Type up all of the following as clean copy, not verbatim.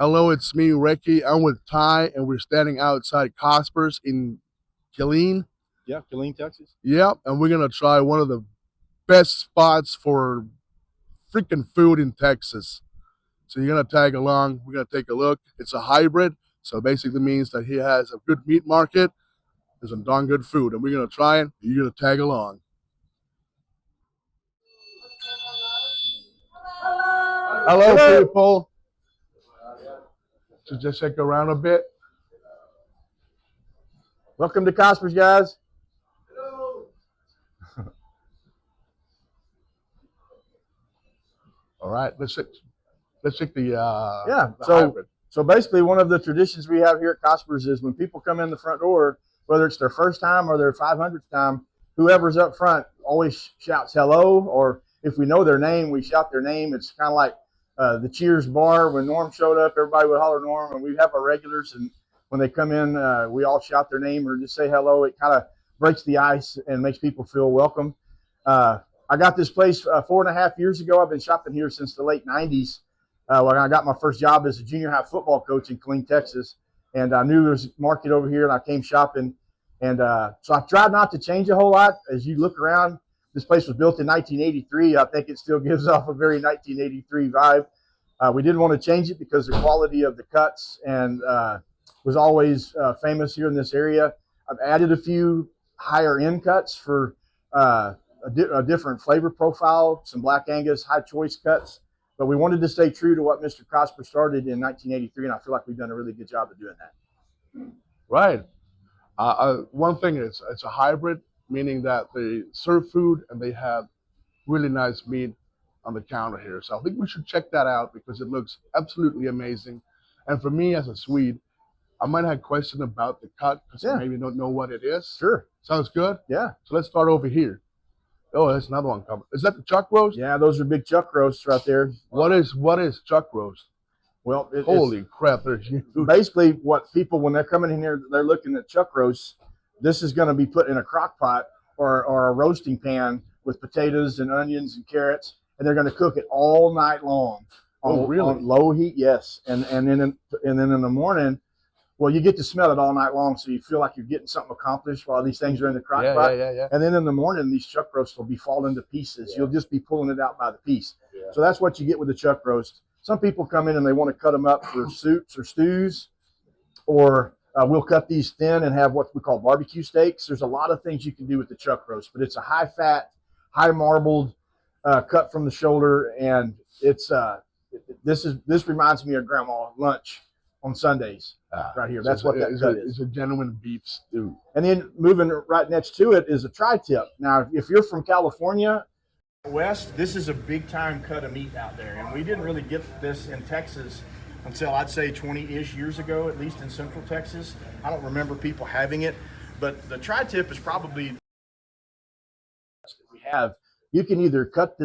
Hello, it's me, Recky. I'm with Ty, and we're standing outside Cospers in Killeen. Yeah, Killeen, Texas. Yep, and we're gonna try one of the best spots for freaking food in Texas. So you're gonna tag along. We're gonna take a look. It's a hybrid, so basically means that he has a good meat market. There's some darn good food, and we're gonna try it. You're gonna tag along. Hello, people. So just check around a bit. Welcome to Cospers, guys. All right, let's check the Yeah. the So hybrid. so basically, one of the traditions we have here at Cospers is when people come in the front door, whether it's their first time or their 500th time, whoever's up front always shouts hello, or if we know their name, we shout their name. It's kind of like the Cheers bar when Norm showed up, everybody would holler Norm, and we have our regulars, and when they come in, we all shout their name or just say hello. It kind of breaks the ice and makes people feel welcome. I got this place 4.5 years ago. I've been shopping here since the late 90s. When I got my first job as a junior high football coach in Killeen, Texas. And I knew there was a market over here, and I came shopping. And so I tried not to change a whole lot. As you look around, this place was built in 1983. I think it still gives off a very 1983 vibe. We didn't want to change it because the quality of the cuts and was always famous here in this area. I've added a few higher end cuts for a different flavor profile, some Black Angus high choice cuts. But we wanted to stay true to what Mr. Cosper started in 1983, and I feel like we've done a really good job of doing that. Right. One thing is it's a hybrid, meaning that they serve food and they have really nice meat on the counter here. So I think we should check that out because it looks absolutely amazing. And for me as a Swede, I might have a question about the cut because I maybe don't know what it is. Sure. Sounds good? Yeah. So let's start over here. Oh, there's another one coming. Is that the chuck roast? Yeah, those are big chuck roasts right there. What is chuck roast? Well, holy crap, they're huge. Basically, what people, when they're coming in here, they're looking at chuck roasts. This is going to be put in a crock pot or a roasting pan with potatoes and onions and carrots, and they're going to cook it all night long on low heat. Yes, and then in the morning, well, you get to smell it all night long, so you feel like you're getting something accomplished while these things are in the crock pot. Yeah. And then in the morning, these chuck roasts will be falling to pieces. You'll just be pulling it out by the piece. So that's what you get with the chuck roast. Some people come in and they want to cut them up for soups or stews, or we'll cut these thin and have what we call barbecue steaks. There's a lot of things you can do with the chuck roast, but it's a high fat, high marbled cut from the shoulder, and it's this reminds me of Grandma lunch on Sundays right here. That's what that cut is. It's a genuine beef stew. And then moving right next to it is a tri-tip. Now, if you're from California West, this is a big time cut of meat out there. And we didn't really get this in Texas until I'd say 20-ish years ago, at least in Central Texas. I don't remember people having it, but the tri-tip is probably we have. You can either cook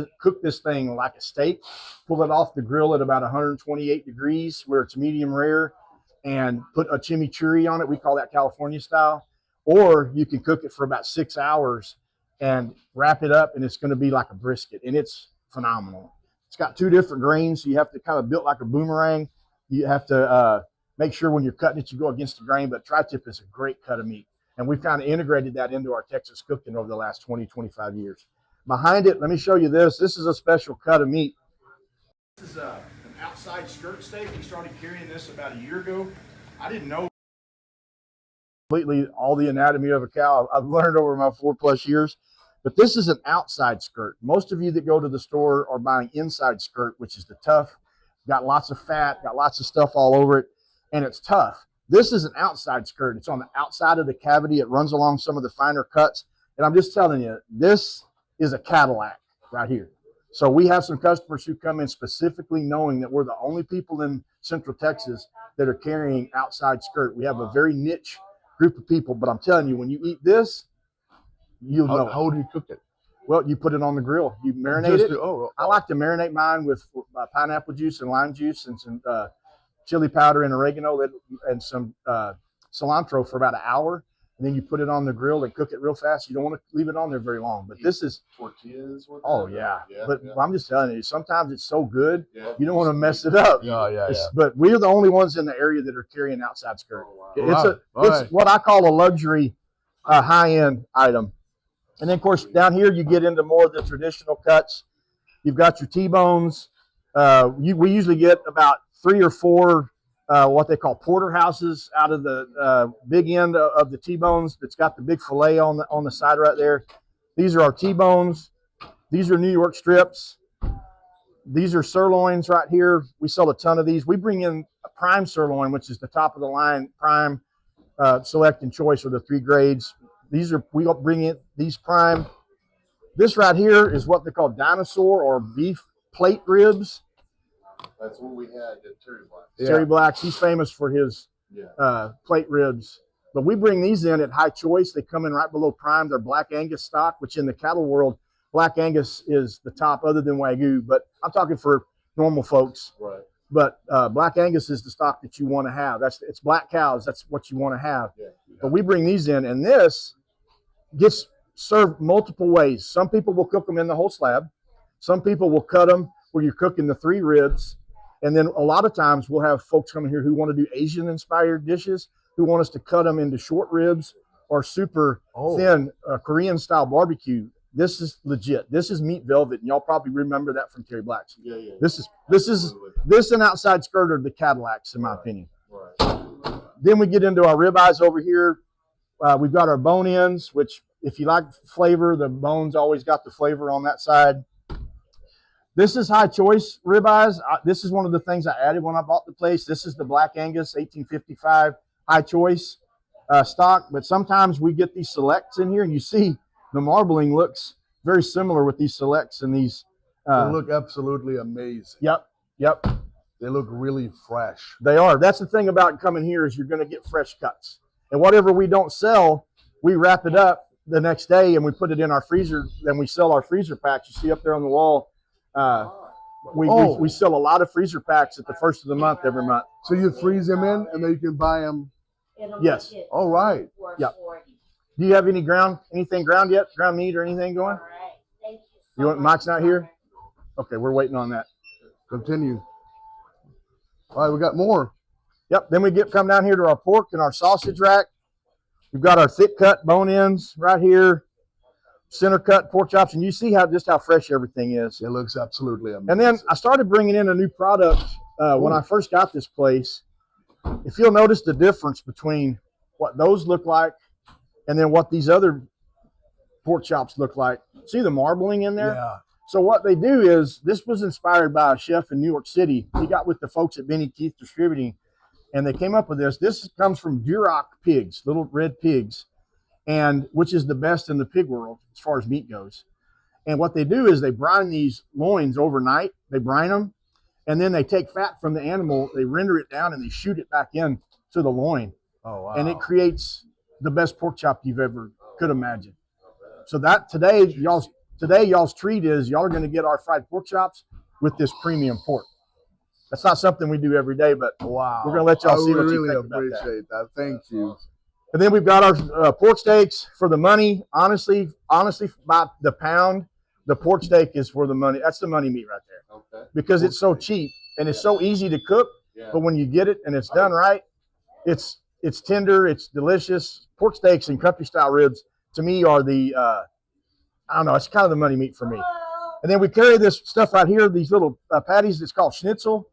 this thing like a steak, pull it off the grill at about 128 degrees where it's medium rare, and put a chimichurri on it. We call that California style. Or you can cook it for about 6 hours and wrap it up, and it's going to be like a brisket, and it's phenomenal. It's got two different grains, so you have to kind of build like a boomerang. You have to make sure when you're cutting it, you go against the grain, but tri-tip is a great cut of meat. And we've kind of integrated that into our Texas cooking over the last 20, 25 years. Behind it, let me show you this. This is a special cut of meat. This is an outside skirt steak. We started carrying this about a year ago. I didn't know completely all the anatomy of a cow. I've learned over my 4+ years. But this is an outside skirt. Most of you that go to the store are buying inside skirt, which is the tough, got lots of fat, got lots of stuff all over it, and it's tough. This is an outside skirt. It's on the outside of the cavity. It runs along some of the finer cuts. And I'm just telling you, this is a Cadillac right here. So we have some customers who come in specifically knowing that we're the only people in Central Texas that are carrying outside skirt. We have a very niche group of people, but I'm telling you, when you eat this, you'll know. How do you cook it? Well, you put it on the grill. You marinate it. I like to marinate mine with pineapple juice and lime juice and some chili powder and oregano and some cilantro for about an hour. and then you put it on the grill and cook it real fast. You don't want to leave it on there very long. But this is tortillas. Oh yeah. But I'm just telling you, sometimes it's so good you don't want to mess it Yeah, up. yeah. But we're the only ones in the area that are carrying outside skirt. Oh, It's wow. it's what I call a luxury, high-end item. And then of course down here you get into more of the traditional cuts. You've got your T-bones. We usually get about 3 or 4 what they call porterhouses out of the big end of the T-bones that's got the big fillet on the side right there. These are our T-bones. These are New York strips. These are sirloins right here. We sell a ton of these. We bring in a prime sirloin, which is the top of the line, prime, select, and choice are the 3 grades. We bring in these prime. This right here is what they call dinosaur or beef plate ribs. That's what we had at Terry Black. Terry Black's, he's famous for his plate ribs. But we bring these in at high choice. They come in right below prime. They're Black Angus stock, which in the cattle world, Black Angus is the top other than Wagyu. But I'm talking for normal folks. Right. But Black Angus is the stock that you want to have. It's black cows. That's what you want to have. Yeah. But we bring these in, and this gets served multiple ways. Some people will cook them in the whole slab. Some people will cut them where you're cooking the 3 ribs. And then a lot of times we'll have folks coming here who want to do Asian-inspired dishes, who want us to cut them into short ribs or super thin Korean-style barbecue. This is legit. This is meat velvet, and y'all probably remember that from Terry Black's. Yeah. This and outside skirt are the Cadillacs, in my opinion. Right. Then we get into our ribeyes over here. We've got our bone ends, which if you like flavor, the bones always got the flavor on that side. This is high choice ribeyes. This is one of the things I added when I bought the place. This is the Black Angus 1855 high choice stock. But sometimes we get these selects in here, and you see the marbling looks very similar with these selects and these. They look absolutely amazing. Yep. They look really fresh. They are. That's the thing about coming here is you're going to get fresh cuts. And whatever we don't sell, we wrap it up the next day and we put it in our freezer. Then we sell our freezer packs. You see up there on the wall. We sell a lot of freezer packs at the first of the month every month. So you freeze them in, and then you can buy them. Yes. All right. Yep. Do you have anything ground yet? Ground meat or anything going? All right. Thank you. You want Mike's not here? Okay, we're waiting on that. Continue. All right, we got more. Yep. Then we come down here to our pork and our sausage rack. We've got our thick cut bone ends right here, center cut pork chops, and you see just how fresh everything is. It looks absolutely amazing. And then I started bringing in a new product when I first got this place. If you'll notice the difference between what those look like and then what these other pork chops look like. See the marbling in there? Yeah. So what they do is, this was inspired by a chef in New York City. He got with the folks at Benny Keith Distributing, and they came up with this. This comes from Duroc pigs, little red pigs, and which is the best in the pig world as far as meat goes. And what they do is they brine these loins overnight. They brine them, and then they take fat from the animal, they render it down, and they shoot it back in to the loin. Oh, wow. And it creates the best pork chop you've ever could imagine. So that today y'all's treat is y'all are going to get our fried pork chops with this premium pork. That's not something we do every day, but wow. We're going to let y'all see what you really think about that. appreciate that. Thank you. And then we've got our pork steaks for the money. Honestly, by the pound, the pork steak is for the money. That's the money meat right there. Okay. Because it's so cheap and it's so easy to cook. Yeah. But when you get it and it's done right, it's tender, it's delicious. Pork steaks and country style ribs to me are the I don't know, it's kind of the money meat for me. And then we carry this stuff right here, these little patties. It's called schnitzel.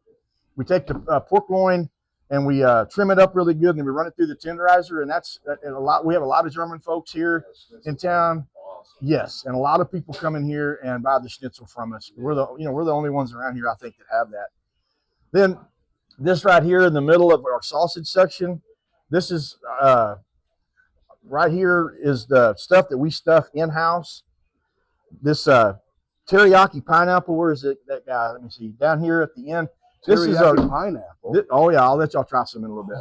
We take the pork loin and we trim it up really good, and then we run it through the tenderizer. And that's a lot. We have a lot of German folks here in town. Awesome. Yes, and a lot of people come in here and buy the schnitzel from us. We're the only ones around here, I think, that have that. Then this right here in the middle of our sausage section, this is right here is the stuff that we stuff in-house. This teriyaki pineapple, where is it? That guy, let me see, down here at the end. This is our pineapple. Oh yeah, I'll let y'all try some in a little bit.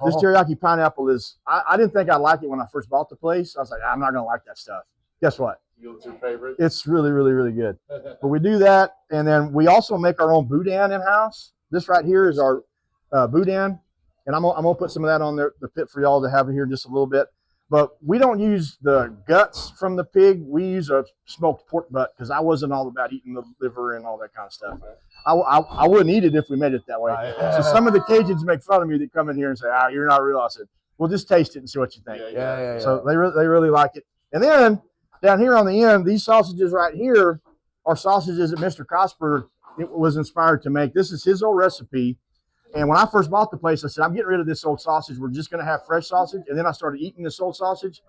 This teriyaki pineapple is, I didn't think I'd like it when I first bought the place. I was like, I'm not gonna like that stuff. Guess what? What's your favorite? It's really, really, really good. But we do that, and then we also make our own boudin in-house. This right here is our boudin, and I'm gonna put some of that on the pit for y'all to have here in just a little bit. But we don't use the guts from the pig. We use a smoked pork butt because I wasn't all about eating the liver and all that kind of stuff. I wouldn't eat it if we made it that way. So some of the Cajuns make fun of me that come in here and say, you're not real. I said, well, just taste it and see what you think. Yeah. So they really like it. And then down here on the end, these sausages right here are sausages that Mr. Cosper was inspired to make. This is his old recipe. And when I first bought the place, I said, I'm getting rid of this old sausage. We're just going to have fresh sausage. And then I started eating this old sausage.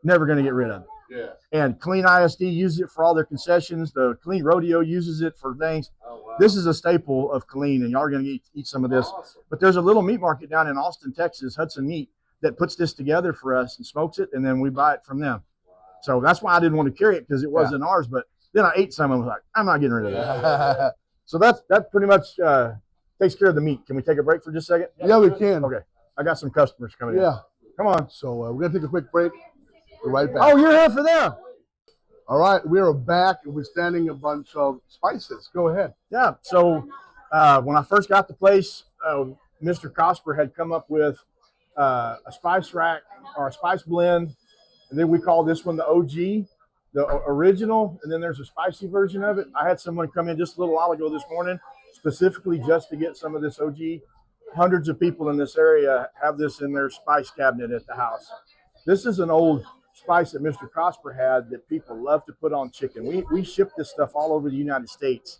Never going to get rid of it. Yeah. And Killeen ISD uses it for all their concessions. The Killeen Rodeo uses it for things. Oh, wow. This is a staple of Killeen, and y'all are going to eat some of this. Awesome. But there's a little meat market down in Austin, Texas, Hudson Meat, that puts this together for us and smokes it, and then we buy it from them. So that's why I didn't want to carry it, because it wasn't ours. But then I ate some and was like, I'm not getting rid of that. So that pretty much takes care of the meat. Can we take a break for just a second? Yeah, we can. Okay. I got some customers coming in. Yeah. Come on. So we're going to take a quick break. We're right back. Oh, you're here for them. All right. We are back, and we're standing a bunch of spices. Go ahead. Yeah. So when I first got the place, Mr. Cosper had come up with a spice rack or a spice blend. And then we call this one the OG, the original. And then there's a spicy version of it. I had someone come in just a little while ago this morning, specifically just to get some of this OG. Hundreds of people in this area have this in their spice cabinet at the house. This is an old spice that Mr. Cosper had that people love to put on chicken. We ship this stuff all over the United States.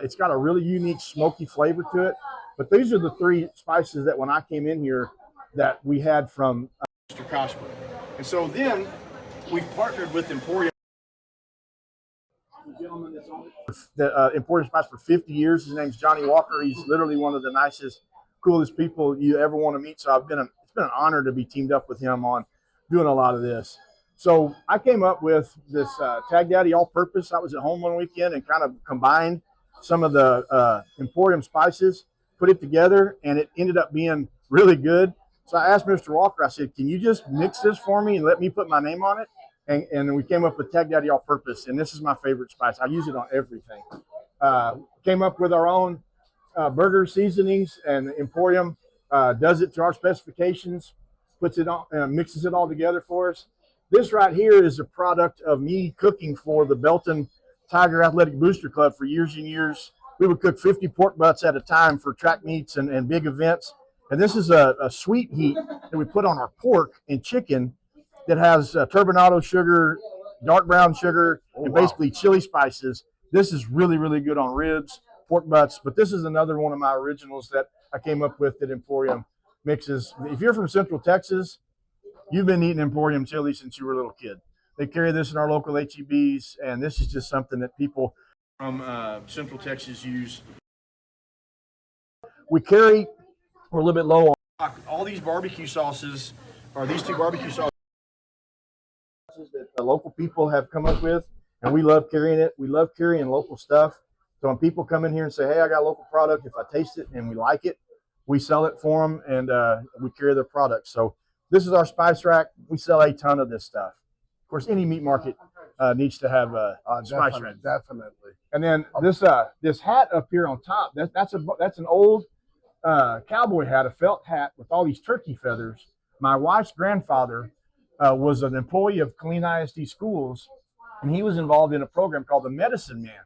It's got a really unique smoky flavor to it. But these are the three spices that when I came in here that we had from Mr. Cosper. And so then we've partnered with Emporium. The gentleman that's on the Emporium Spice for 50 years. His name's Johnny Walker. He's literally one of the nicest, coolest people you ever want to meet. So it's been an honor to be teamed up with him on doing a lot of this. So I came up with this Tag Daddy all-purpose. I was at home one weekend and kind of combined some of the Emporium spices, put it together, and it ended up being really good. So I asked Mr. Walker, I said, can you just mix this for me and let me put my name on it? And we came up with Tag Daddy all-purpose, and this is my favorite spice. I use it on everything. Came up with our own burger seasonings, and Emporium does it to our specifications, puts it on, mixes it all together for us. This right here is a product of me cooking for the Belton Tiger Athletic Booster Club for years and years. We would cook 50 pork butts at a time for track meets and big events. And this is a sweet heat that we put on our pork and chicken that has turbinado sugar, dark brown sugar, and basically chili spices. This is really, really good on ribs, pork butts. But this is another one of my originals that I came up with that Emporium mixes. If you're from Central Texas, you've been eating Emporium chili since you were a little kid. They carry this in our local HEBs, and this is just something that people from Central Texas use. We're a little bit low on all these barbecue sauces, or these two barbecue sauces that the local people have come up with, and we love carrying it. We love carrying local stuff. So when people come in here and say, hey, I got a local product, if I taste it and we like it, we sell it for them, and we carry their products. So this is our spice rack. We sell a ton of this stuff. Of course, any meat market needs to have a spice rack. Definitely. And then this hat up here on top, that's an old cowboy hat, a felt hat with all these turkey feathers. My wife's grandfather was an employee of Killeen ISD schools, and he was involved in a program called the Medicine Man.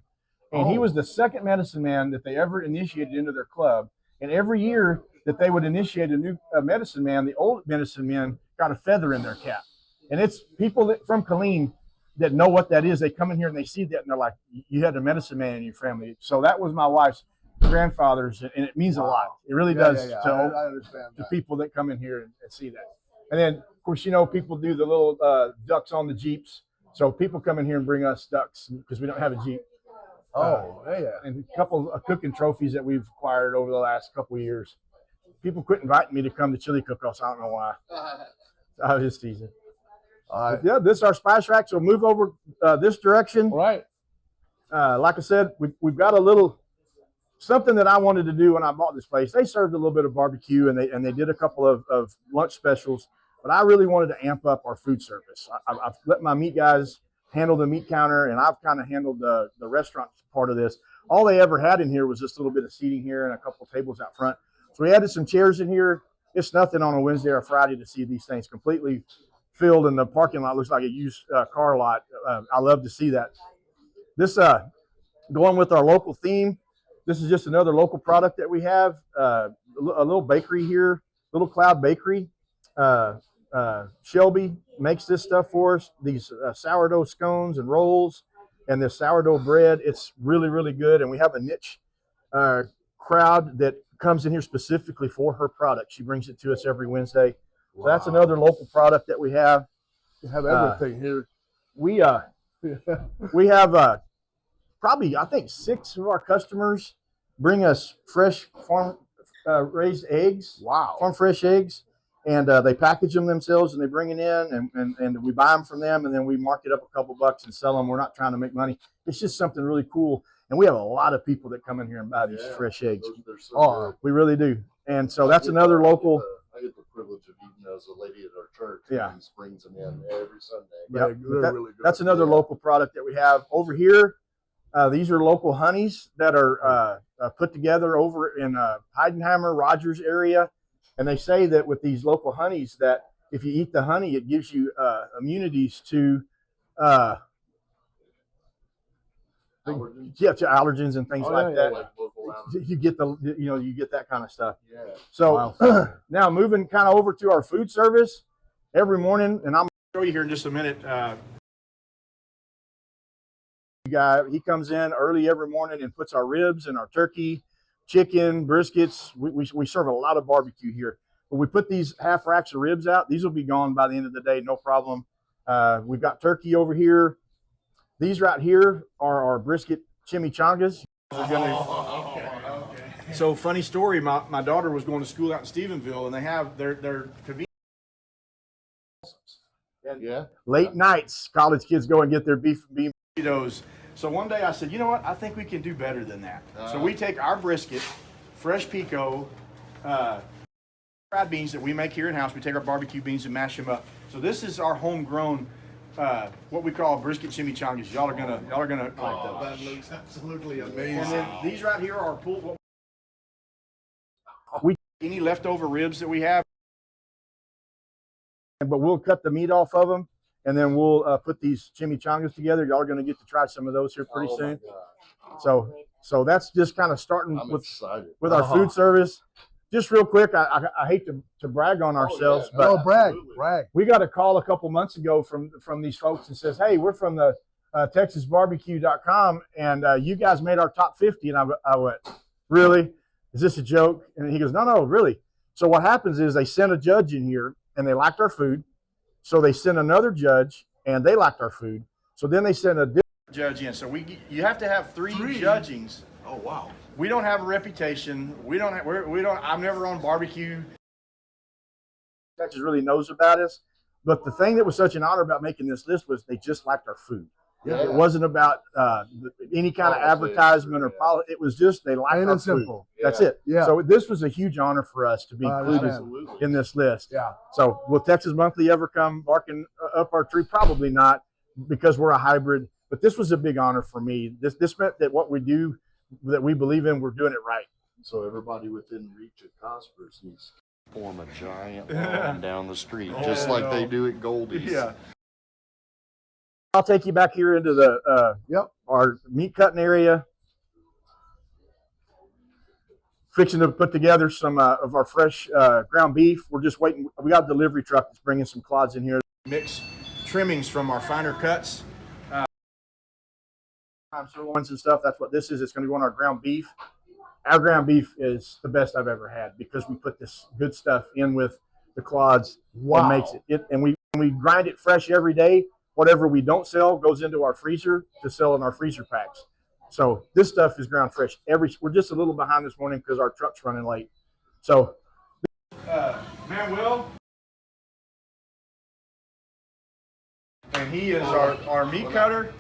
And he was the second medicine man that they ever initiated into their club. And every year that they would initiate a new medicine man, the old medicine man got a feather in their cap. And it's people from Killeen that know what that is. They come in here and they see that, and they're like, you had a medicine man in your family. So that was my wife's grandfather's, and it means a lot. It really does I understand to that. people that come in here and see that. And then, of course, people do the little ducks on the Jeeps. So people come in here and bring us ducks because we don't have a Jeep. And a couple of cooking trophies that we've acquired over the last couple of years. People quit inviting me to come to chili cook-offs. I don't know why. I was just teasing. Yeah, this is our spice rack. So move over this direction. All right. Like I said, we've got a little something that I wanted to do when I bought this place. They served a little bit of barbecue, and they did a couple of lunch specials. But I really wanted to amp up our food service. I've let my meat guys handle the meat counter, and I've kind of handled the restaurant part of this. All they ever had in here was just a little bit of seating here and a couple of tables out front. So we added some chairs in here. It's nothing on a Wednesday or Friday to see these things completely filled and the parking lot looks like a used car lot. I love to see that. This going with our local theme. This is just another local product that we have. A little bakery here, Little Cloud Bakery. Shelby makes this stuff for us. These sourdough scones and rolls, and this sourdough bread. It's really, really good. And we have a niche crowd that comes in here specifically for her product. She brings it to us every Wednesday. So that's another local product that we have. You have everything here. We have probably, I think, 6 of our customers bring us fresh farm raised eggs. Wow. Farm fresh eggs. And they package them themselves and they bring it in and we buy them from them and then we mark it up a couple bucks and sell them. We're not trying to make money. It's just something really cool. And we have a lot of people that come in here and buy these fresh eggs. We really do. And so that's another local. I get the privilege of eating as a lady at our church. Yeah. He brings them in every Sunday. Yep. Really good. That's another local product that we have over here. These are local honeys that are put together over in Heidenheimer, Rogers area. And they say that with these local honeys that if you eat the honey, it gives you immunities to to allergens and things like that. Like local You get you get that kind of stuff. Yeah. So now moving kind of over to our food service every morning, and I'm going to show you here in just a minute. He comes in early every morning and puts our ribs and our turkey, chicken, briskets. We serve a lot of barbecue here. But we put these half racks of ribs out. These will be gone by the end of the day, no problem. We've got turkey over here. These right here are our brisket chimichangas. So funny story, my daughter was going to school out in Stephenville, and they have their convenience. And late nights, college kids go and get their beef and bean burritos. So one day I said, you know what? I think we can do better than that. So we take our brisket, fresh pico, fried beans that we make here in house. We take our barbecue beans and mash them up. So this is our homegrown, what we call brisket chimichangas. Y'all are gonna like those. That looks absolutely amazing. And then these right here are pulled. We any leftover ribs that we have, but we'll cut the meat off of them. And then we'll put these chimichangas together. Y'all are going to get to try some of those here pretty soon. So that's just kind of starting with our food service. Just real quick, I hate to brag on ourselves, but brag. We got a call a couple months ago from these folks and says, hey, we're from the TexasBBQ.com, and you guys made our top 50. And I went, really? Is this a joke? And he goes, no, really. So what happens is they send a judge in here, and they liked our food. So they sent another judge, and they liked our food. So then they sent a different judge in. So you have to have three judgings. Oh wow! We don't have a reputation. We don't. I'm never on barbecue. Texas really knows about us. But the thing that was such an honor about making this list was they just liked our food. Yeah. It wasn't about any kind of advertisement or politics. It was just they liked our food. Simple. That's it. Yeah. So this was a huge honor for us to be included in this list. Yeah. So will Texas Monthly ever come barking up our tree? Probably not, because we're a hybrid. But this was a big honor for me. This meant that what we do, that we believe in, we're doing it right. So everybody within reach of Cospers needs to form a giant line down the street, just like they do at Goldie's. Yeah. I'll take you back here into the our meat cutting area. Fixing to put together some of our fresh ground beef. We're just waiting. We got a delivery truck that's bringing some clods in here. Mix trimmings from our finer cuts. Sirloins and stuff. That's what this is. It's going to go on our ground beef. Our ground beef is the best I've ever had because we put this good stuff in with the clods. Wow. And makes it. And we grind it fresh every day. Whatever we don't sell goes into our freezer to sell in our freezer packs. So this stuff is ground fresh. We're just a little behind this morning because our truck's running late. So, Manuel, and he is our meat cutter.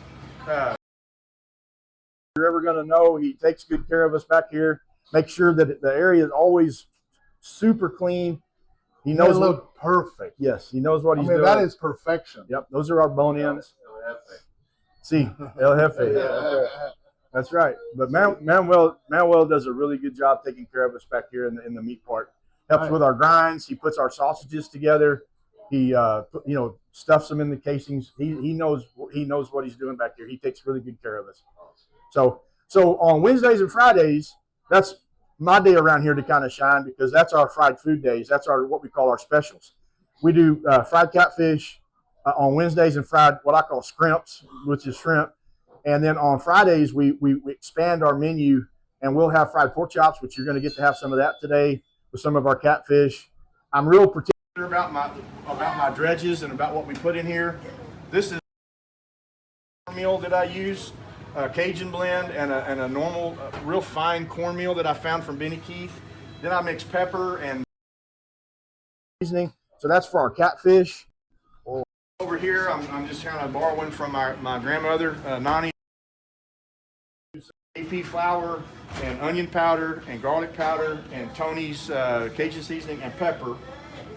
You're ever going to know, he takes good care of us back here. Make sure that the area is always super clean. He knows look perfect. Yes, he knows what he's doing. That is perfection. Yep, those are our bone ends. See, El Jefe. That's right. But Manuel does a really good job taking care of us back here in the meat part. Helps with our grinds. He puts our sausages together. He stuffs them in the casings. He knows what he's doing back there. He takes really good care of us. So on Wednesdays and Fridays, that's my day around here to kind of shine because that's our fried food days. That's our what we call our specials. We do fried catfish on Wednesdays and fried what I call scrimps, which is shrimp. And then on Fridays, we expand our menu and we'll have fried pork chops, which you're going to get to have some of that today with some of our catfish. I'm real particular about my dredges and about what we put in here. This is meal that I use, a Cajun blend and a normal, real fine cornmeal that I found from Benny Keith. Then I mix pepper and seasoning. So that's for our catfish. Over here, I'm just kind of borrowing from my grandmother, Nani. AP flour and onion powder and garlic powder and Tony's Cajun seasoning and pepper.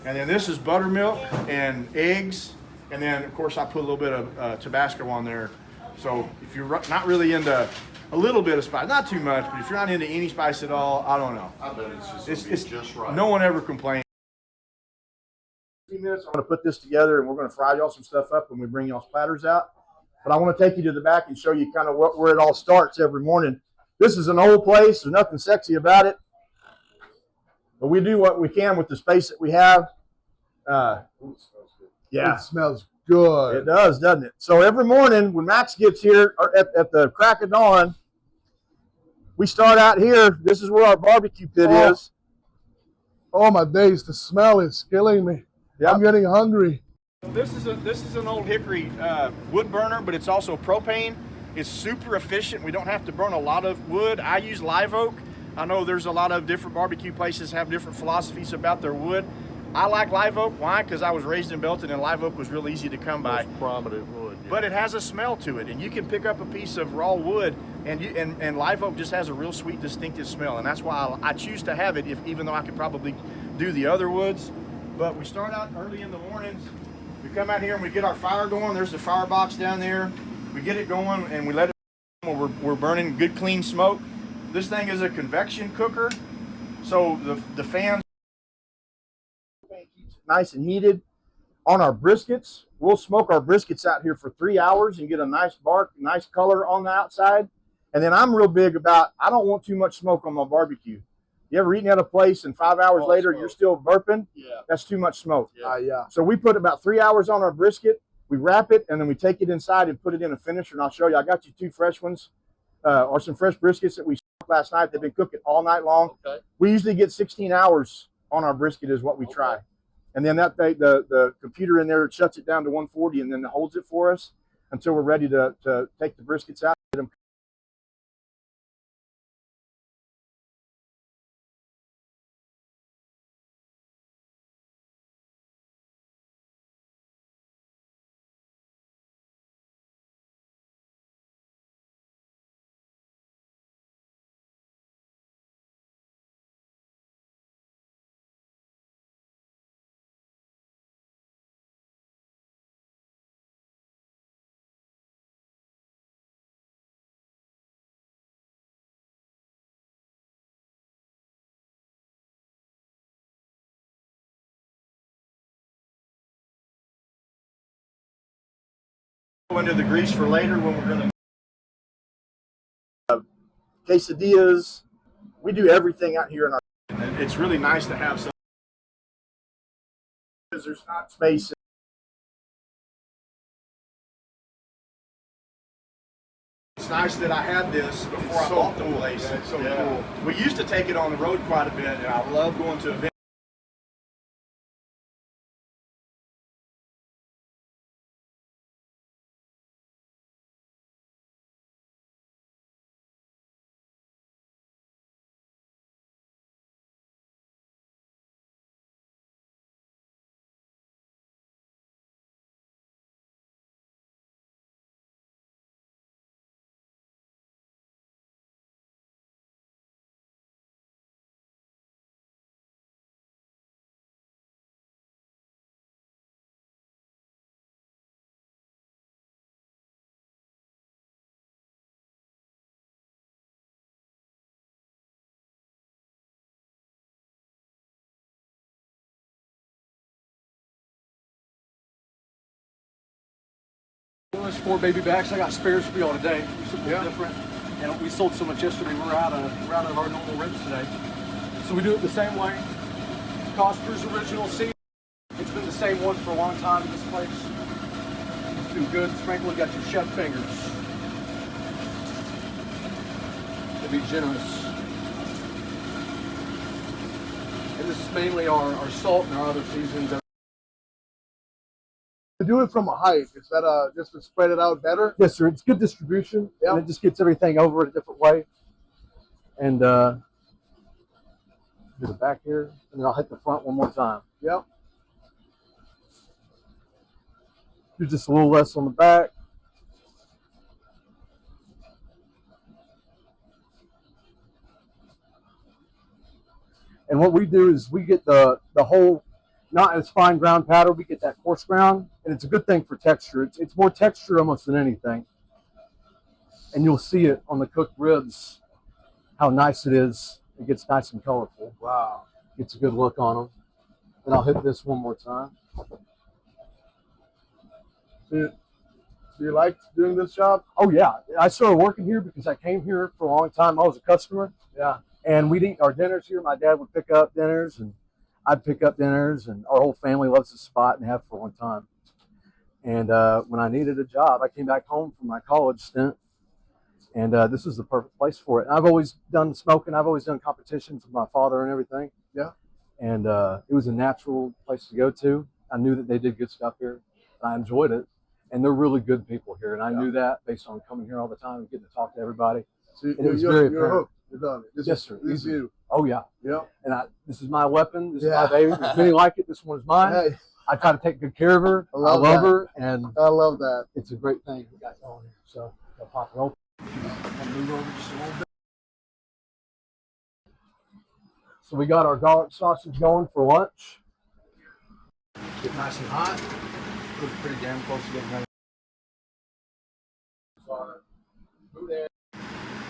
And then this is buttermilk and eggs. And then, of course, I put a little bit of Tabasco on there. So if you're not really into a little bit of spice, not too much, but if you're not into any spice at all, I don't know. I bet it's just right. No one ever complains. 15 minutes, I'm going to put this together and we're going to fry y'all some stuff up when we bring y'all's platters out. But I want to take you to the back and show you kind of where it all starts every morning. This is an old place. There's nothing sexy about it. But we do what we can with the space that we have. Yeah. It smells good. It does, doesn't it? So every morning when Max gets here or at the crack of dawn, we start out here. This is where our barbecue pit is. Oh my days, the smell is killing me. Yep. I'm getting hungry. This is an old hickory wood burner, but it's also propane. It's super efficient. We don't have to burn a lot of wood. I use live oak. I know there's a lot of different barbecue places have different philosophies about their wood. I like live oak. Why? Because I was raised in Belton and live oak was real easy to come by. Most prominent wood. Yeah. But it has a smell to it, and you can pick up a piece of raw wood, and live oak just has a real sweet, distinctive smell, and that's why I choose to have it, even though I could probably do the other woods. But we start out early in the mornings. We come out here and we get our fire going. There's the firebox down there. We get it going and we let it go. We're burning good, clean smoke. This thing is a convection cooker, so the fans keeps it nice and heated. On our briskets, we'll smoke our briskets out here for 3 hours and get a nice bark, nice color on the outside. And then I'm real big about, I don't want too much smoke on my barbecue. You ever eaten at a place and 5 hours later you're still burping? Yeah. That's too much smoke. Yeah. So we put about 3 hours on our brisket. We wrap it and then we take it inside and put it in a finisher. And I'll show you. I got you 2 fresh ones, or some fresh briskets that we smoked last night. They've been cooking all night long. Okay. We usually get 16 hours on our brisket is what we try. And then the computer in there shuts it down to 140 and then holds it for us until we're ready to take the briskets out. Get them into the grease for later when we're going to quesadillas. We do everything out here in our. It's really nice to have some because there's not space. It's nice that I had this before I bought the place. It's so cool. We used to take it on the road quite a bit, and I love going to events. There's 4 baby backs. I got spares for y'all today. Something different. And we sold so much yesterday. We're out of our normal ribs today. So we do it the same way. Cosper's original seed. It's been the same one for a long time in this place. It's been good. Sprinkle, you got your chef fingers. To be generous. And this is mainly our salt and our other seasonings. To do it from a height, is that just to spread it out better? Yes, sir. It's good distribution. Yep. And it just gets everything over a different way. And do the back here, and then I'll hit the front one more time. Yep. Do just a little less on the back. And what we do is we get the whole, not as fine ground powder, we get that coarse ground, and it's a good thing for texture. It's more texture almost than anything. And you'll see it on the cooked ribs, how nice it is. It gets nice and colorful. Wow. Gets a good look on them. And I'll hit this one more time. Do you like doing this job? Oh yeah, I started working here because I came here for a long time. I was a customer. Yeah. And we'd eat our dinners here. My dad would pick up dinners, and I'd pick up dinners, and our whole family loves this spot and have for a long time. And when I needed a job, I came back home from my college stint, and this is the perfect place for it. And I've always done smoking. I've always done competitions with my father and everything. Yeah. And it was a natural place to go to. I knew that they did good stuff here, and I enjoyed it. And they're really good people here, and I knew that based on coming here all the time and getting to talk to everybody. So and it was very you're apparent. hooked. You're done. Yes, sir. This is you. Oh yeah. Yeah. And this is my weapon. This Yeah. is my baby. There's many like it. This one is mine. Hey, I try to take good care of her. I love love that. her, and I love that. it's a great thing we got going here. So I'll pop it open. I'll move over just a little bit. So we got our garlic sausage going for lunch. Get nice and hot. It was pretty damn close to getting ready.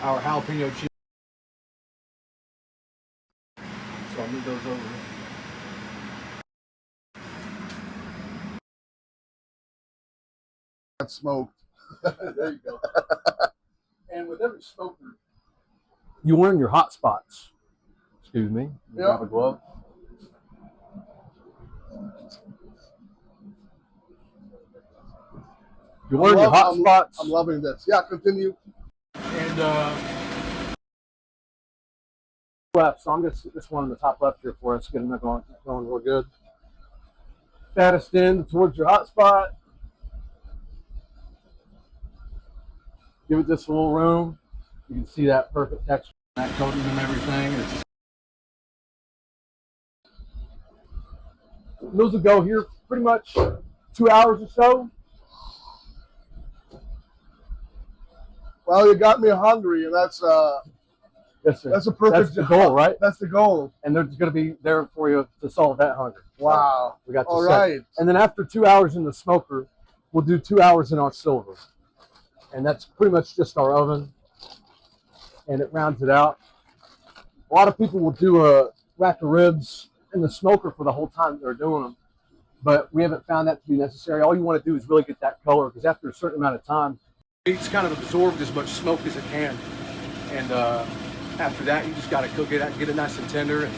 Our jalapeno cheese. So I'll move those over here. That's smoked. There you go. And with every smoker, you learn your hot spots. Excuse me. Grab a glove. You learn your hot spots. I'm loving this. Yeah, continue. And left, so I'm going to sit this one in the top left here for us. Get them going real good. Fattest end towards your hot spot. Give it just a little room. You can see that perfect texture, that coating and everything. Those will go here pretty much 2 hours or so. Well, you got me hungry, and that's Yes, sir. that's a perfect That's the goal, right? That's the goal. And they're going to be there for you to solve that hunger. Wow. So we got All this set. right. And then after 2 hours in the smoker, we'll do 2 hours in our silver. And that's pretty much just our oven. And it rounds it out. A lot of people will do a rack of ribs in the smoker for the whole time they're doing them. But we haven't found that to be necessary. All you want to do is really get that color, because after a certain amount of time, it's kind of absorbed as much smoke as it can. And after that, you just got to cook it, get it nice and tender, and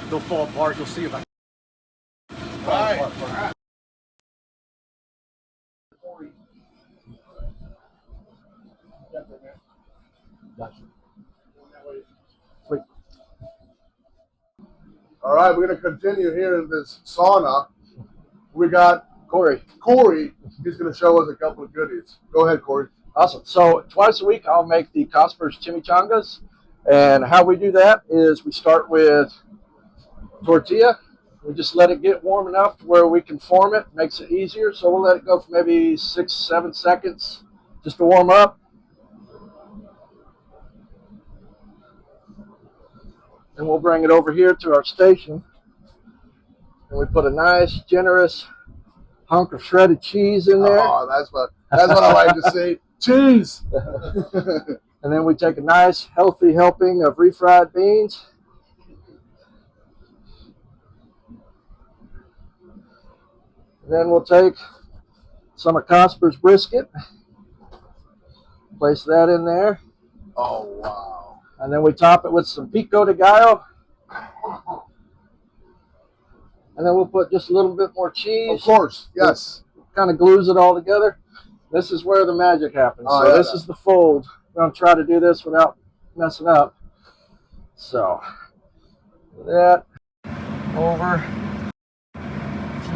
they'll fall apart. You'll see if I Right. Gotcha. Sweet. All right, we're gonna continue here in this sauna. We got Corey. Corey. He's gonna show us a couple of goodies. Go ahead, Corey. Awesome. So twice a week, I'll make the Cospers chimichangas. And how we do that is we start with tortilla. We just let it get warm enough to where we can form it. Makes it easier. So we'll let it go for maybe 6-7 seconds just to warm up. And we'll bring it over here to our station. And we put a nice, generous hunk of shredded cheese in there. Oh, that's what I like to see. Cheese. And then we take a nice, healthy helping of refried beans. And then we'll take some of Cosper's brisket. Place that in there. Oh, wow. And then we top it with some pico de gallo. And then we'll put just a little bit more cheese. Of course, yes. Kind of glues it all together. This is where the magic happens. Oh, So yeah. this is the fold. I'm going to try to do this without messing up. So that over.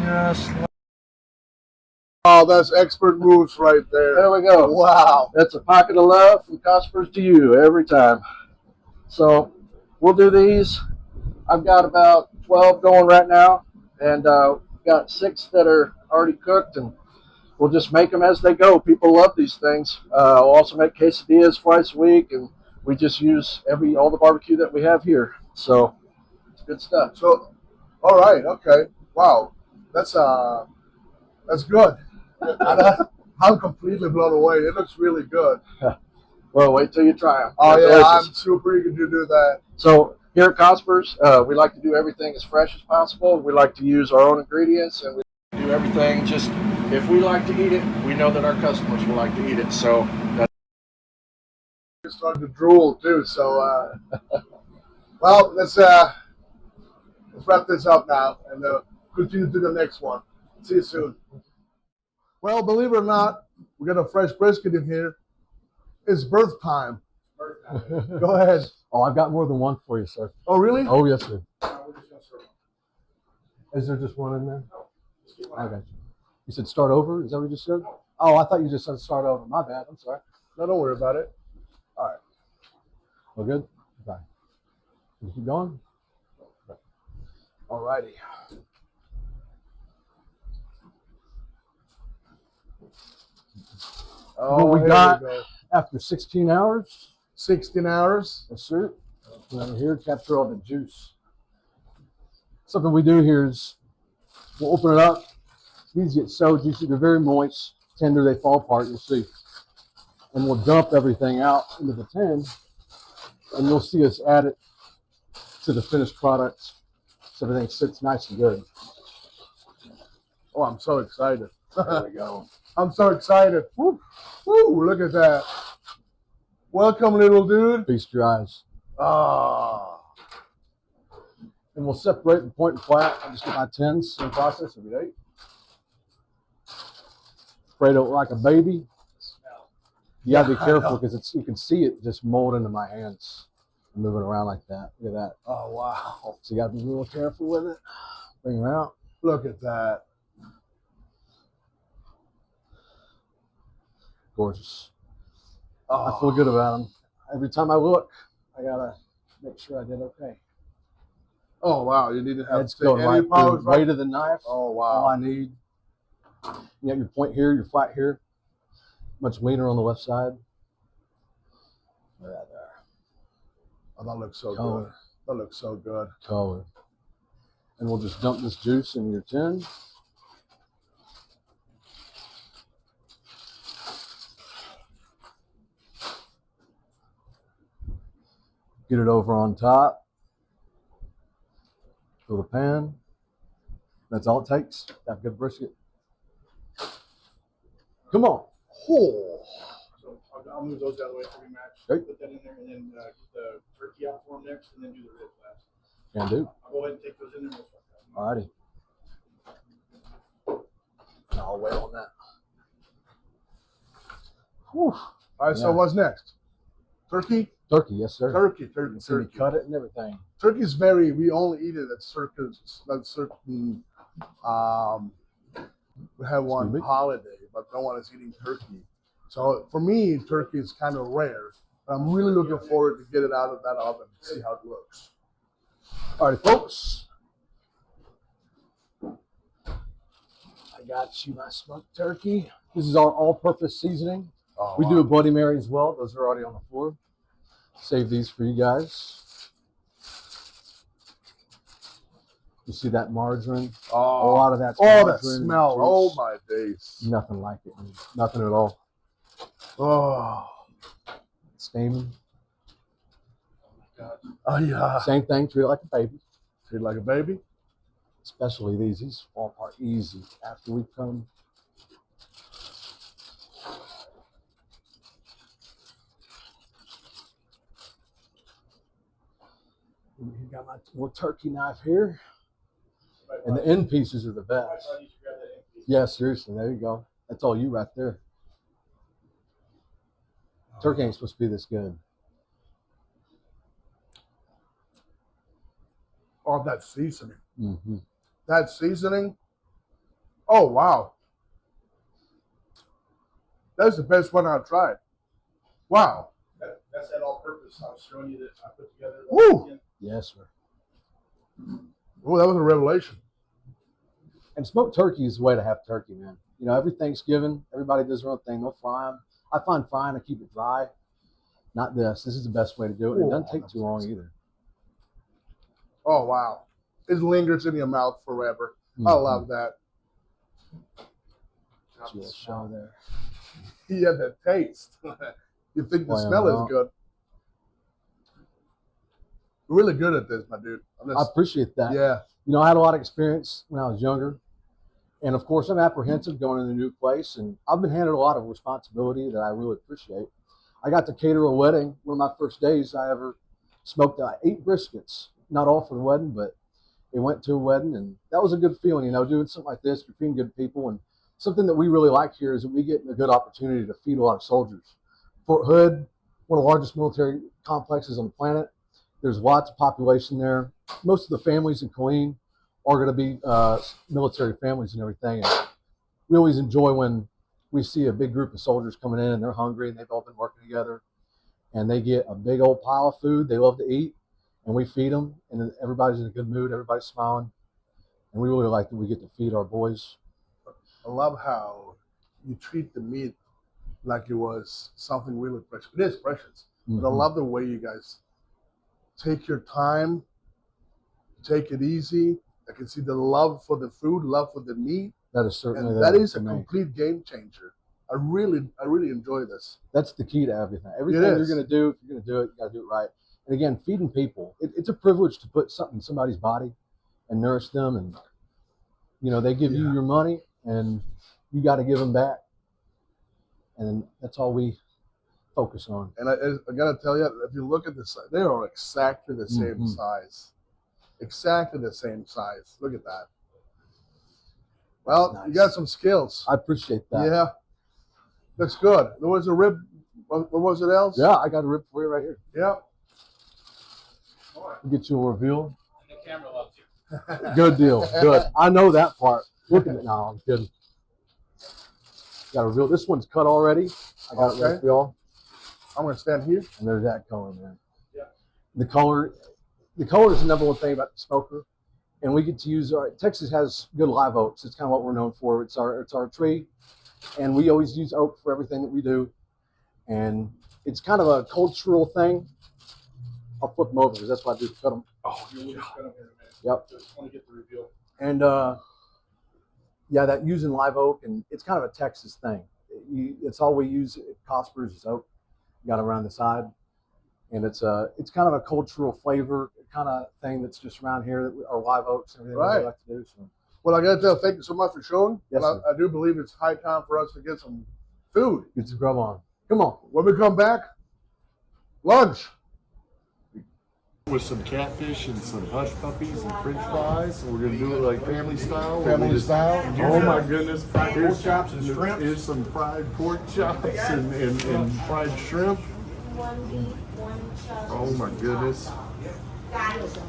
Just Oh, that's expert moves right there. there we go. Wow. That's a pocket of love from Cospers to you every time. So we'll do these. I've got about 12 going right now, and got 6 that are already cooked, and we'll just make them as they go. People love these things. We'll also make quesadillas twice a week, and we just use all the barbecue that we have here. So it's good stuff. So, all right, okay. Wow. That's good. I'm completely blown away. It looks really good. Well, wait till you try them. Oh, They're yeah, delicious. I'm super eager to do that. So here at Cospers, we like to do everything as fresh as possible. We like to use our own ingredients, and we do everything just if we like to eat it, we know that our customers will like to eat it. So that's I'm starting to drool, too. So, well, let's wrap this up now and continue to the next one. See you soon. Well, believe it or not, we got a fresh brisket in here. It's birth time. Go ahead. Oh, I've got more than one for you, sir. Oh, really? Oh, yes, sir. Is there just one in there? Okay. You said start over? Is that what you just said? Oh, I thought you just said start over. My bad. I'm sorry. No, don't worry about it. Well, good? Okay. Can you keep going? All righty. What we here got go. after 16 hours? 16 hours. Yes, sir. Right here, capture all the juice. Something we do here is we'll open it up. These get so juicy. They're very moist, tender. They fall apart, you'll see. And we'll dump everything out into the tin, and you'll see us add it to the finished product so everything sits nice and good. Oh, I'm so excited. There we go. I'm so excited. Woo, woo, look at that. Welcome, little dude. Feast your eyes. Ah. And we'll separate the point and flat. I just get my tins in process every day. Spread it like a baby. You gotta be careful because you can see it just mold into my hands, moving around like that. Look at that. Oh, wow. So you gotta be real careful with it. Bring her out. Look at that. Gorgeous. Oh. I feel good about them. Every time I look, I gotta make sure I did okay. Oh, wow. You need to have It's going any right powers, through the weight of the knife. Oh, All I wow. need. You got your point here, your flat here. Much leaner on the left side. Look at that there. Oh, that looks so Color. good. That looks so good. Color. And we'll just dump this juice in your tin. Get it over on top. Fill the pan. That's all it takes to have good brisket. Come on. Oh. So I'll move those out of the way for you, Max. Great. Put that in there and then get the turkey out for them next and then do the ribs last. Can do. I'll go ahead and take those in there. Alrighty. I'll wait on that. Whew. All right, so Yeah. what's next? Turkey? Turkey, yes, sir. Turkey, You turkey, can see me turkey. cut it and everything. Turkey's we only eat it at certain, we have one Excuse me? holiday, but no one is eating turkey. So for me, turkey is kind of rare. But I'm really looking forward to get it out of that oven and see how it looks. Alrighty, folks. I got you my smoked turkey. This is our all-purpose seasoning. Oh, We wow. do a Bloody Mary as well. Those are already on the floor. Save these for you guys. You see that margarine? A Oh, lot of that's oh, that margarine, smell. juice. Oh, my days. Nothing like it. Man. Nothing at all. Oh, Steaming. oh yeah. Same thing. Treat it like a baby. Treat it like a baby. Especially these. These fall apart easy after we come. Got my little turkey knife here. And the end pieces are the best. Yeah, seriously. There you go. That's all you right there. Turkey ain't supposed to be this good. Oh, that seasoning. Mm-hmm. That seasoning. Oh, wow. That's the best one I've tried. Wow. That's that all-purpose I was showing you that I put together. Woo! Yes, sir. Oh, that was a revelation. And smoked turkey is the way to have turkey, man. You know, every Thanksgiving, everybody does their own thing. They'll fry them. I find frying to keep it dry. Not this. This is the best way to do it. And it doesn't take too long either. Oh, wow. It lingers in your mouth forever. Mm-hmm. I love that. Just show there. Yeah, that taste. You think the smell is good. We're really good at this, my dude. I appreciate that. Yeah. You know, I had a lot of experience when I was younger. And of course, I'm apprehensive going in a new place. And I've been handed a lot of responsibility that I really appreciate. I got to cater a wedding. One of my first days I ever smoked 8 briskets. Not all for the wedding, but it went to a wedding. And that was a good feeling, you know, doing something like this. You're feeding good people. And something that we really like here is that we get a good opportunity to feed a lot of soldiers. Fort Hood, one of the largest military complexes on the planet. There's lots of population there. Most of the families in Killeen are going to be military families and everything. And we always enjoy when we see a big group of soldiers coming in and they're hungry and they've all been working together. And they get a big old pile of food they love to eat. And we feed them. And everybody's in a good mood. Everybody's smiling. And we really like that we get to feed our boys. I love how you treat the meat like it was something really precious. It is precious. Mm-hmm. But I love the way you guys take your time, take it easy. I can see the love for the food, love for the meat. That is certainly and that is a complete game changer. I really enjoy this. That's the key to everything. Everything you're going to do, if you're going to do it, you got to do it right. And again, feeding people, it's a privilege to put something in somebody's body and nourish them. And, you know, they give you your money and you got to give them back. And that's all we focus on. And I got to tell you, if you look at this, they are exactly the same size. Exactly the same size. Look at that. Well, nice. You got some skills. I appreciate that. Yeah. Looks good. There was a rib. What was it else? Yeah, I got a rib for you right here. Yeah. We'll get you a reveal. The camera loves you. Good deal. Good. I know that part. Look at it now. I'm kidding. Got a reveal. This one's cut already. I got it ready for y'all. I'm going to stand here. And there's that color, man. Yeah. The color is the number one thing about the smoker. And we get to use Texas has good live oaks. It's kind of what we're known for. It's our tree. And we always use oak for everything that we do. And it's kind of a cultural thing. I'll flip them over because that's what I do to cut them. Oh, you just cut them here, man. Yep. Just want to get the reveal. And yeah, that using live oak, and it's kind of a Texas thing. It's all we use at Cospers is oak. Got it around the side. And it's kind of a cultural flavor kind of thing that's just around here, our live oaks and everything that we like to do. So. Well, I got to tell you, thank you so much for showing. Yes, I do believe it's high time for us to get some food. Get some grub on. Come on. When we come back, lunch. With some catfish and some hush puppies and french fries. We're going to do it like family style. Family style. Oh my goodness. Fried pork chops and shrimp. Here's some fried pork chops and fried shrimp. Oh my goodness.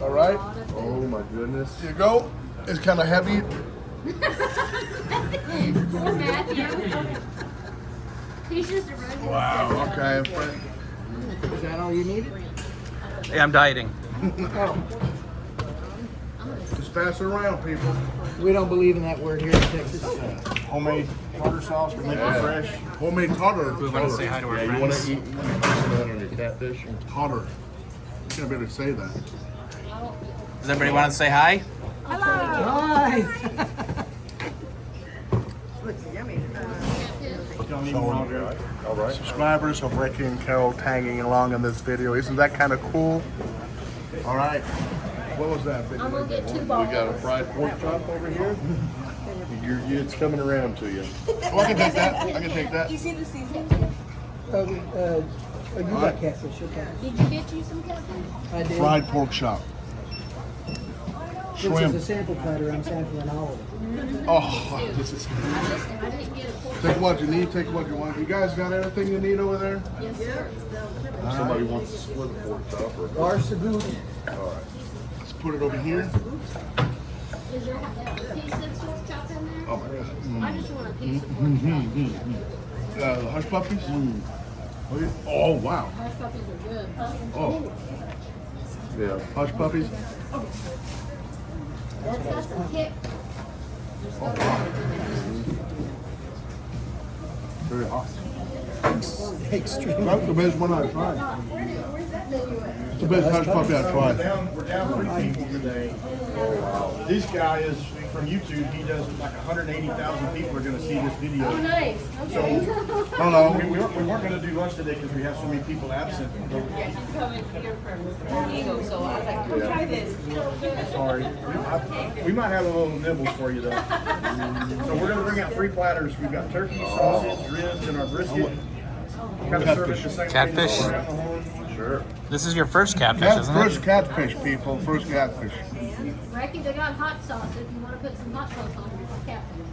All right. Oh my goodness. Here you go. It's kind of heavy. Poor Matthew. He's just a regular. Wow. Okay. Is that all you needed? Hey, I'm dieting. Just pass it around, people. We don't believe in that word here in Texas. Homemade tartar sauce, we make it fresh. Homemade tartar. We want to say hi to our Yeah, you want friends. to eat that on your catfish? Tartar. You can't really say that. Does everybody want to say hi? All right. Subscribers of Recky and Carol tagging along in this video. Isn't that kind of cool? All right. What was that? I'm gonna get 2 We balls. got a fried pork chop over here. It's coming around to you. Oh, I can take that. I can take that. You see the season? You got catfish, okay. Did you get you some catfish? I did. Fried pork chop. Since shrimp. it's a sample platter, I'm sampling all of it. Oh, this is. Take what you need, take what you want. You guys got everything you need over there? Yes, sir. If somebody wants to split a pork chop or. Garsagoot. Let's put it over here. Is there a piece of pork chop in there? Oh my God. I just want a piece of pork chop. The hush puppies? Oh, yeah. Oh, wow. Hush puppies are good. Oh, Yeah. hush puppies. That's got some kick. Very hot. Extreme. That's the best one I tried. It's the best hush puppy I tried. We're down 3 people today. This guy is from YouTube. He does like 180,000 people are going to see this video. Oh, nice. Okay. Hello. We weren't going to do lunch today because we have so many people absent. So I was like, come try this. Sorry. We might have a little nibbles for you though. So we're going to bring out 3 platters. We've got turkey, sausage, ribs, and our brisket. Kind of serve it the same way Catfish? as around the horn. Sure. This is your first catfish, isn't First it? catfish, people. First catfish. Recky, they got hot sauce if you want to put some hot sauce on your catfish.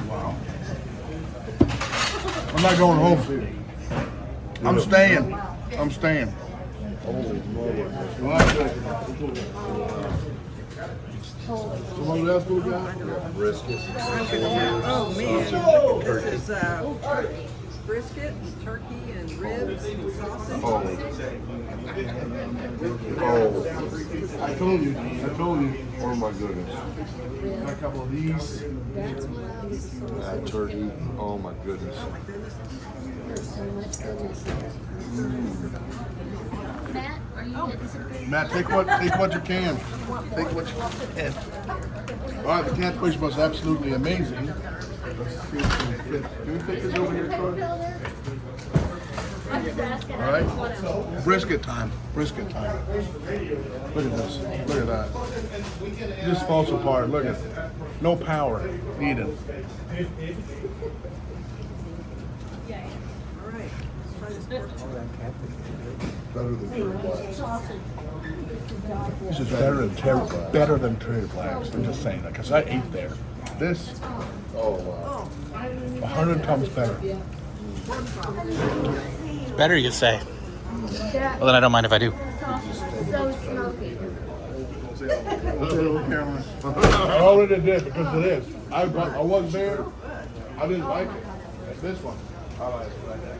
Wow. I'm not going home. I'm staying. I'm staying. Holy moly. So what else do we got? Brisket. Oh man, this is brisket, and turkey, and ribs, and sausage. Oh. I told you. I told you. Oh my goodness. Got a couple of these. That's what I was so That turkey. Oh my goodness. There's so much goodness there. Matt, are you getting some food? Matt, take what you can. Take what you can. All right, the catfish was absolutely amazing. Let's see if we can fit. Can we fit this over here, Troy? I'm just asking. All right. Brisket time. Brisket time. Look at this. Look at that. It just falls apart. Look at it. No power needed. All right, let's try this pork chop. Better than turkey blacks. This is better than Terry Blacks. I'm just saying that because I ate there. This, Oh wow. 100 times better. Better, you say. That Well, then I don't mind if I do. sauce is so smoky. I already did because of this. I wasn't there. I didn't like it. It's this one. I like it right there.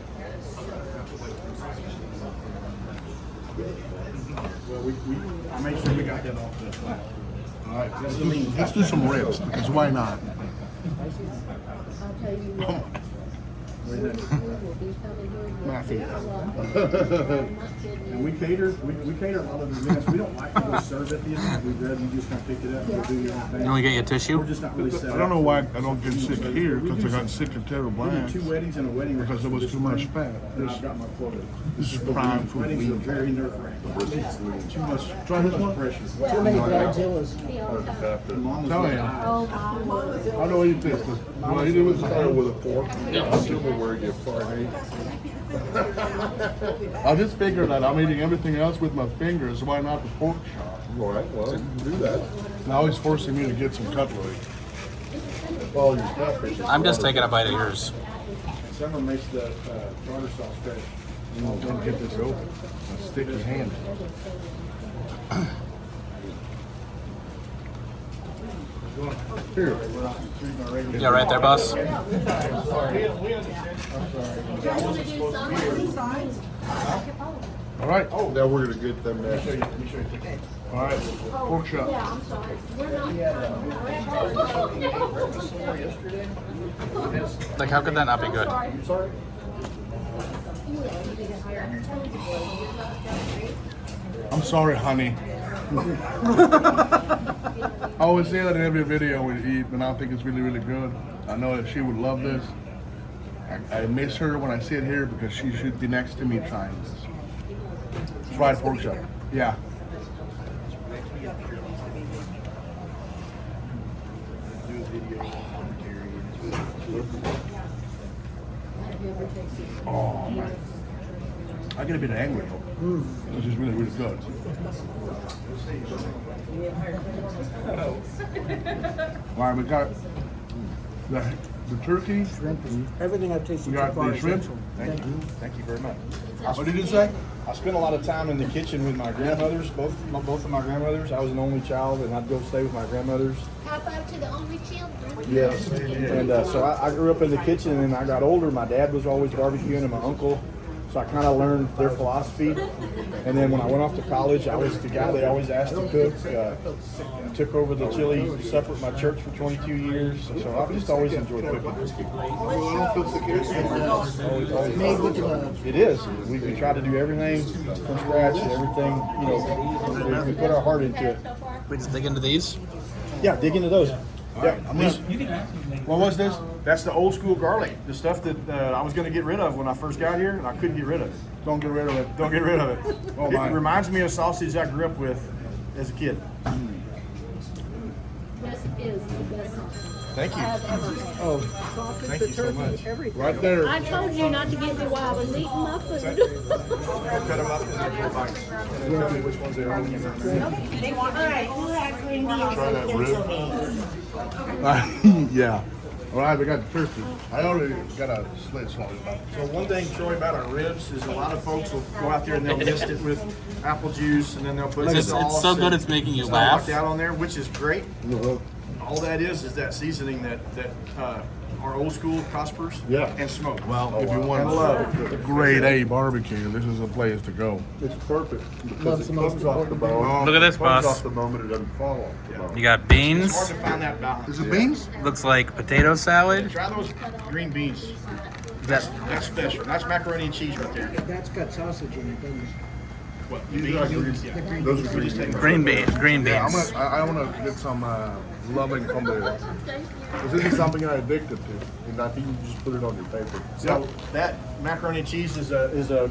Well, I made sure we got that off the flat. All right, let's do some ribs because why not? I'll tell you what. We will be coming here. Matthew. And we cater a lot of the events. We don't like to go serve at the event. We'd rather you just kind of pick it up and go do your own thing. You want to get you a tissue? We're just not really set I up. don't know why I don't get sick here because I got sick at Terry We did Blacks 2 weddings and a wedding because there was too much fat. and I've got my quota. This is prime food. Weddings are very nerve-wracking. Too much, Try this one. pressure. Too many Mama's Tell like, you. Oh, Mom. I know what you think. Well, you do with Started with a fork. I'll tell me where you find I just figured that I'm eating everything else with my fingers. Why not the pork chop? All right, well, do that. Now he's forcing me to get some cutlery. Well, your catfish. I'm just taking a bite of yours. Summer makes the tartar sauce fresh. Oh, don't get this open. A sticky hand. Here. Yeah, right there, boss. You guys want to do some? All right. Oh, now we're gonna get them next. All right. Pork chop. Yeah, I'm sorry. We're not. Like, how could that not be good? I'm sorry, honey. I always say that in every video we eat, and I think it's really, really good. I know that she would love this. I miss her when I sit here because she should be next to me trying this. Fried pork chop. Yeah. Oh, man. I get a bit angry though, which is really, really good. All right, we got the turkey. Everything I've tasted We so got far the is shrimp. excellent. Thank you very much. What did you say? I spent a lot of time in the kitchen with my grandmothers, both of my grandmothers. I was an only child, and I'd go stay with my grandmothers. High five to the only children. Yes, and so I grew up in the kitchen, and I got older. My dad was always barbecuing, and my uncle. So I kind of learned their philosophy. And then when I went off to college, I was the guy they always asked to cook. Took over the chili supper at my church for 22 years. So I've just always enjoyed cooking for people. It is. We try to do everything from scratch. Everything, you know, we put our heart into it. We just dig into these. Yeah, dig into those. Yeah, What was this? that's the old school garlic, the stuff that I was going to get rid of when I first got here, and I couldn't get rid of it. Don't get rid of it. Don't get rid of it. Oh, my. It reminds me of sausage I grew up with as a kid. This is the best sausage Thank you. I've ever had. Oh, Sausage, Thank the you so turkey, much. everything. Right there. I told you not to get me while I was eating my food. cut them up into little bites. Tell me which ones they are. Try that rib. Yeah. All right, we got the turkey. I already got a slit salted up. So one thing, Troy, about our ribs is a lot of folks will go out there and they'll mist it with apple juice, and then they'll put It's sauce so good and it's making you stuff laugh. like that on there, which is great. All that is that seasoning that our old school Cospers and smoke. Well, if you want a grade A barbecue, this is a place to go. It's perfect because it comes off the bone. Look at this, It comes boss. off the moment, it doesn't fall off the bone. You got It's beans. hard to find that balance. Is it beans? Looks like potato salad. Try those green beans. That That's special. That's macaroni and cheese right there. That's got sausage in it, doesn't it? What? These are green- Yeah. Those are green beans. green beans. Green Yeah, beans. I want to get some loving from the. This is something I'm addicted to. And I think you just put it on your paper. So that macaroni and cheese is a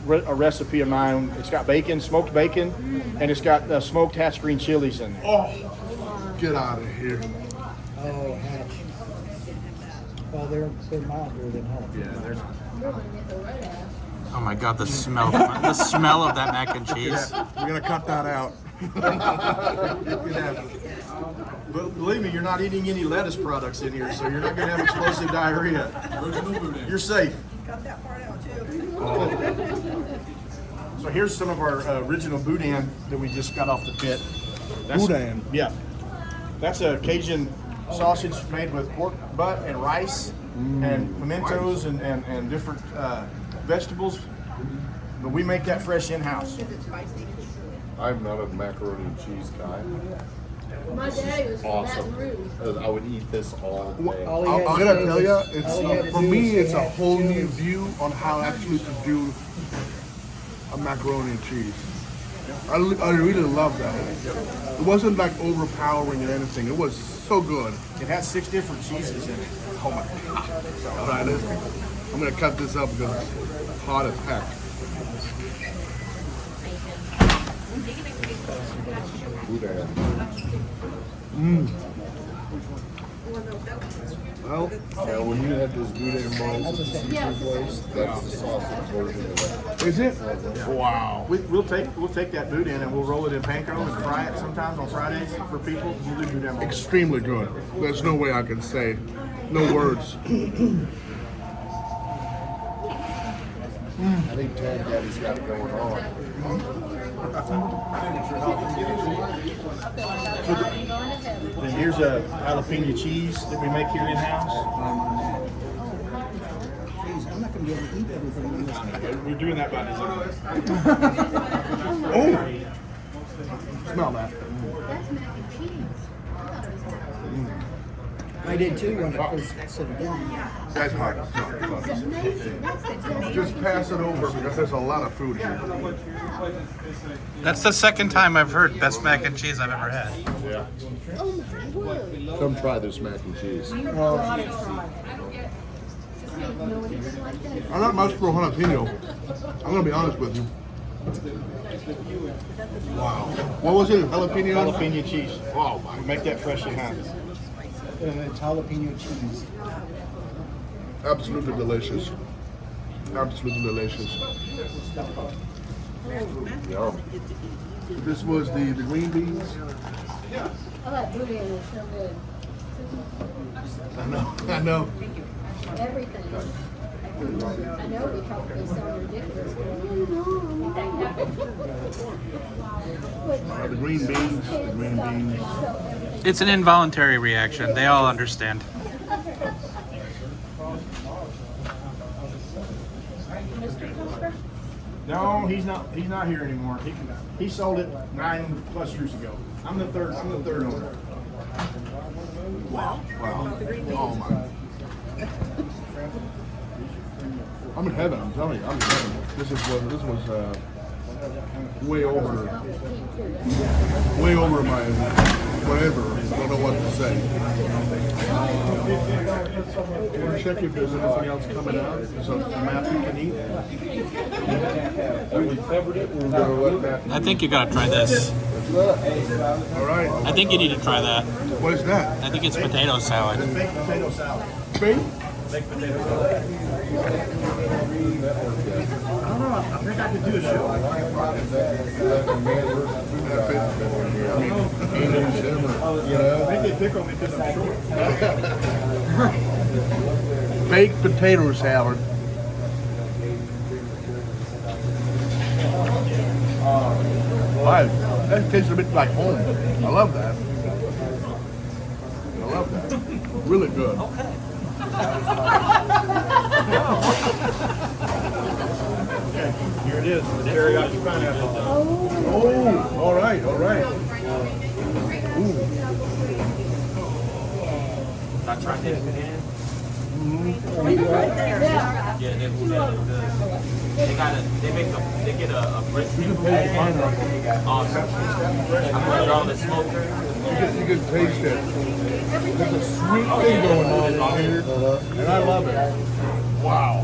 recipe of mine. It's got bacon, smoked bacon, and it's got smoked hatch green chilies in there. Oh, get out of here! Oh, hatch. Well, they're milder than home. Yeah, there's. Oh my god, the smell. The smell of that mac and cheese. We're gonna cut that out. But believe me, you're not eating any lettuce products in here, so you're not going to have explosive diarrhea. You're safe. Got that part out too. So here's some of our original boudin that we just got off the pit. Boudin? Yeah. That's a Cajun sausage made with pork butt and rice and pimentos and different vegetables. But we make that fresh in-house. I'm not a macaroni and cheese guy. My dad was from Awesome. Baton Rouge. I would eat this all day. All he had I'm to gonna say tell you, was- it's all he had to for do me, was it's say a hatch whole new chilies. view on how actually to do a macaroni and cheese. I really love that. It wasn't like overpowering or anything. It was so good. It has 6 different cheeses in it. Oh my god! All right, I'm gonna cut this up because it's hot as heck. Boudin. Well, Yeah, when you have this boudin balls at the seafood place, that's the sausage version of that. is it? Wow. We'll take that boudin and we'll roll it in panko and fry it sometimes on Fridays for people. We'll do boudin rolls. Extremely good. There's no way I can say, no words. I think Tad Daddy's got it going on. And here's a jalapeno cheese that we make here in house. Jeez, I'm not going to be able to eat everything in this one. We're doing that by design. Oh, smell that. That's mac and cheese. I thought it was hot. I did too when I first sat down. That's hot. It's amazing. That's the best. Just pass it over because there's a lot of food here. That's the second time I've heard best mac and cheese I've ever had. Yeah. Oh my word. Come try this mac and cheese. You gotta try. Just make no one even like that. I'm not much for jalapeno. I'm gonna be honest with you. Wow. What was it? Jalapeno? Jalapeno cheese. Oh my. We make that fresh in house. It's jalapeno cheese. Absolutely delicious. Absolutely delicious. This was the green beans. Oh, that bouillon is so good. I know. Everything. I know we probably sound ridiculous, but The green beans. The green beans. It's an involuntary reaction. They all understand. Mr. Cosper? No, he's not here anymore. He sold it 9+ years ago. I'm the third owner. Wow. Oh my. I'm in heaven. I'm telling you, I'm in heaven. This was way over my whatever. I don't know what to say. Want to check if there's anything else coming out? There's a Matthew can eat. We covered it. We're gonna let Matthew. I think you gotta try this. All right. I think you need to try that. What is that? I think it's potato salad. Baked potato salad. Baked? Baked potato salad. I don't know. I think I could do a show. I think they pick on me because I'm short. Baked potato salad. Wow, that tastes a bit like home. I love that. I love that. Really good. Okay, here it is. The teriyaki pineapple. Oh, all right, all right. Ooh. They get a brisket. You can taste the pineapple. I'm gonna draw the smoker. You can taste it. There's a sweet thing going on in here, and I love it. Wow.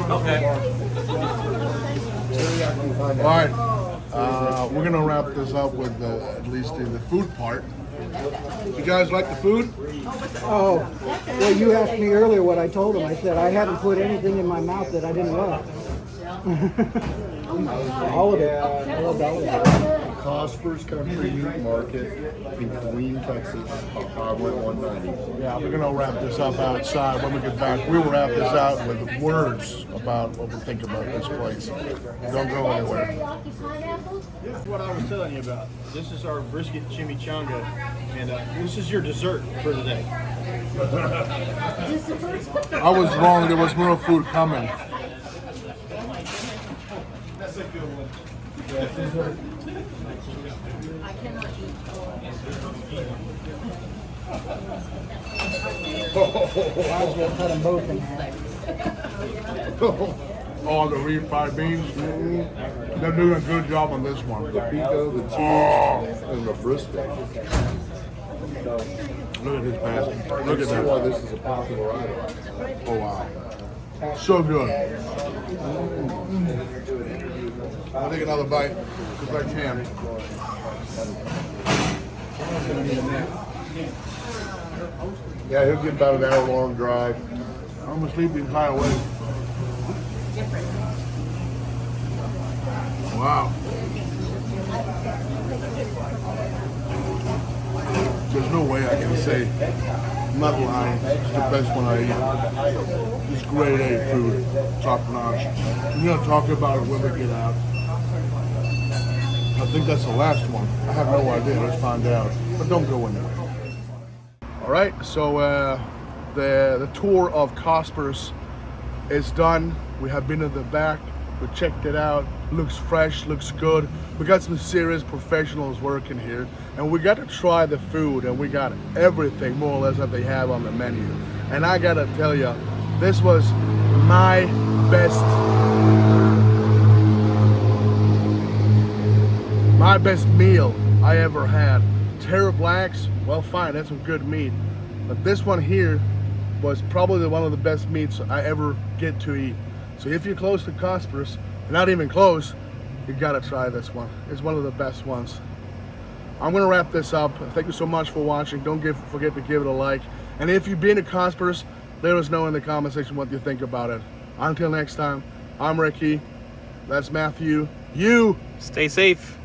Okay. All right, we're gonna wrap this up with at least the food part. You guys like the food? Oh, well, you asked me earlier what I told him. I said I hadn't put anything in my mouth that I didn't love. All of it. I loved all of it. Cosper's Country Meat Market in Killeen, Texas, Highway 190. Yeah, we're gonna wrap this up outside when we get back. We will wrap this out with words about what we think about this place. Don't go anywhere. This is what I was telling you about. This is our brisket chimichanga, and this is your dessert for today. I was wrong. There was more food coming. That's a good one. I cannot eat. Might as well cut them both in half. Oh, the refried beans. They're doing a good job on this one. The pico, the cheese, and the brisket. Look at this basket. Look at That's why that. this is a popular item. Oh, wow. So good. I'll take another bite if I can. Yeah, he'll get about an hour-long drive. I'm gonna sleep the entire way. Wow. There's no way I can say, I'm not lying, it's the best one I eat. It's grade A food, top notch. I'm gonna talk about it when we get out. I think that's the last one. I have no idea, let's find out. But don't go in there. All right, so the tour of Cospers is done. We have been in the back, we checked it out. Looks fresh, looks good. We got some serious professionals working here, and we got to try the food, and we got everything more or less that they have on the menu. And I gotta tell you, this was my best meal I ever had. Terra Blacks, well fine, that's some good meat. But this one here was probably one of the best meats I ever get to eat. So if you're close to Cospers, not even close, you gotta try this one. It's one of the best ones. I'm gonna wrap this up. Thank you so much for watching. Don't forget to give it a like. And if you've been to Cospers, let us know in the comment section what you think about it. Until next time, I'm Recky. That's Matthew. You Stay safe.